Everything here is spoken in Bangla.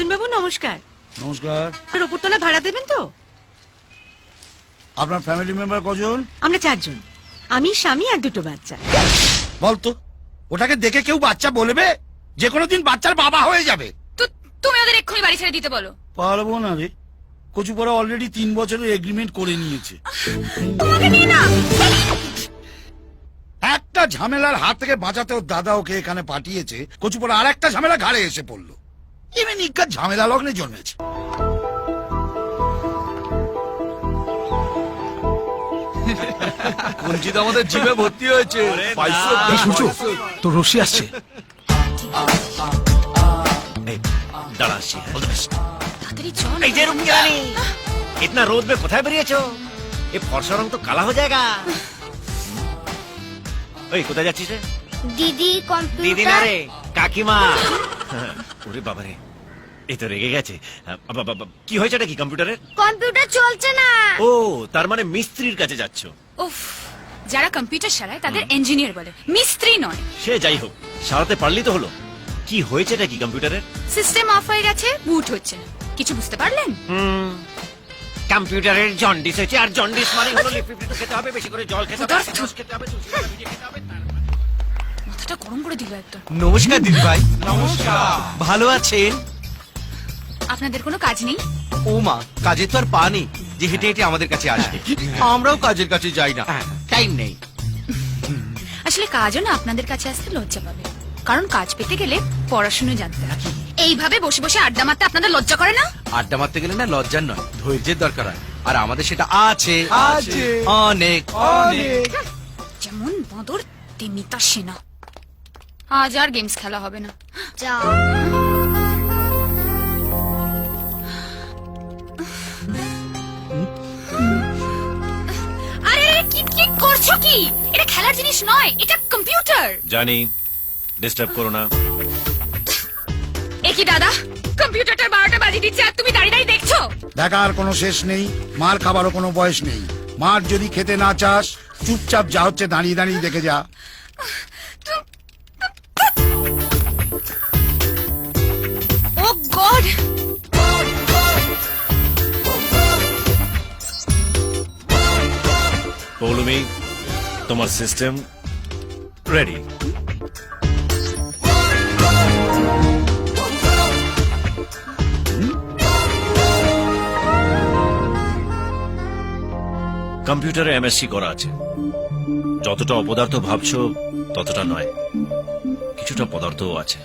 মদন বাবু নমস্কার। নমস্কার। ওপরতলা ভাড়া দেবেন তো? আপনার ফ্যামিলি মেম্বার কজন? আমরা 4 জন, আমি, স্বামী আর 2টো বাচ্চা। বলতো ওটাকে দেখে কেউ বাচ্চা বলবে? যে কোনো দিন বাচ্চার বাবা হয়ে যাবে। তুমি ওদের এক্ষুনি বাড়ি ছেড়ে দিতে বলো। পারবো না রে, কচুপাড়া অলরেডি 3 বছরের এগ্রিমেন্ট করে নিয়েছে। তোমাকে নিয়ে না একটা ঝামেলার হাত থেকে বাঁচাতে ওর দাদা ওকে এখানে পাঠিয়েছে, কচুপাড়া আর একটা ঝামেলা ঘাড়ে এসে পড়লো। এমনি নিকার ঝামেলা লগ্নে জন্মেছে। কঞ্চিত আমাদের জিমে ভর্তি হয়েছে। তো রশি আসছে। দাঁড়া আসছি। তাড়াতাড়ি চল। এই যে রুমি রানী, इतना रोद में কোথায় বেরিয়েছো? এই ফর্সা রং তো কালা হয়ে যায়গা। ওই কোথায় যাচ্ছিস রে? দিদি দিদি না কম্পিউটার রে, কাকিমা। ওরে বাবা রে, এই তো রেগে গেছে। কি হয়েছে নাকি কম্পিউটারের? কম্পিউটার চলছে না। ও, তার মানে মিস্ত্রির কাছে যাচ্ছ। উফ, যারা কম্পিউটার সারায় তাদের ইঞ্জিনিয়ার বলে, মিস্ত্রি নয়। সে যাই হোক, সারাতে পারলি তো হলো। কি হয়েছে নাকি কম্পিউটারের? সিস্টেম অফ হয়ে গেছে, বুট হচ্ছে না। কিছু বুঝতে পারলেন? কম্পিউটারের জন্ডিস হয়েছে, আর জন্ডিস মানে হলো লিপিড খেতে হবে, বেশি করে জল খেতে হবে, ক্ষুধার্ত। রস খেতে হবে, তুলসী পাতা ভিজিয়ে খেতে হবে। মাথাটা গরম করে দিল একদম। নমস্কার দিদি ভাই। নমস্কার। ভালো আছেন? আপনাদের কোনো কাজ নেই? ও মা, কাজে তো আর পা নেই যে হেঁটে হেঁটে আমাদের কাছে আসবে। আমরাও কাজের কাছে যাই না, টাইম নেই। আসলে কাজও না আপনাদের কাছে আসতে লজ্জা পাবে, কারণ কাজ পেতে গেলে পড়াশুনো জানতে হবে। এইভাবে বসে বসে আড্ডা মারতে আপনাদের লজ্জা করে না? আড্ডা মারতে গেলে না লজ্জার নয়, ধৈর্যের দরকার হয়। আর আমাদের সেটা আছে, অনেক অনেক। যেমন বাঁদর তেমনি তার সেনা। আজ আর গেমস খেলা হবে না। যাও। আরে কি কি করছো কি? এটা খেলার জিনিস নয়, এটা কম্পিউটার। জানি, ডিস্টার্ব করো না। এ কি দাদা, কম্পিউটারটার 12টা বাজিয়ে দিচ্ছে আর তুমি দাঁড়িয়ে দাঁড়িয়ে দেখছো? দেখার কোনো শেষ নেই, মার খাবারও কোনো বয়স নেই। মার যদি খেতে না চাস, চুপচাপ যা হচ্ছে দাঁড়িয়ে দাঁড়িয়ে দেখে যা। ও গড, পৌলুমি, তোমার সিস্টেম রেডি। কম্পিউটারে এমএসসি করা আছে। যতটা অপদার্থ ভাবছো ততটা নয়, কিছুটা পদার্থও আছে।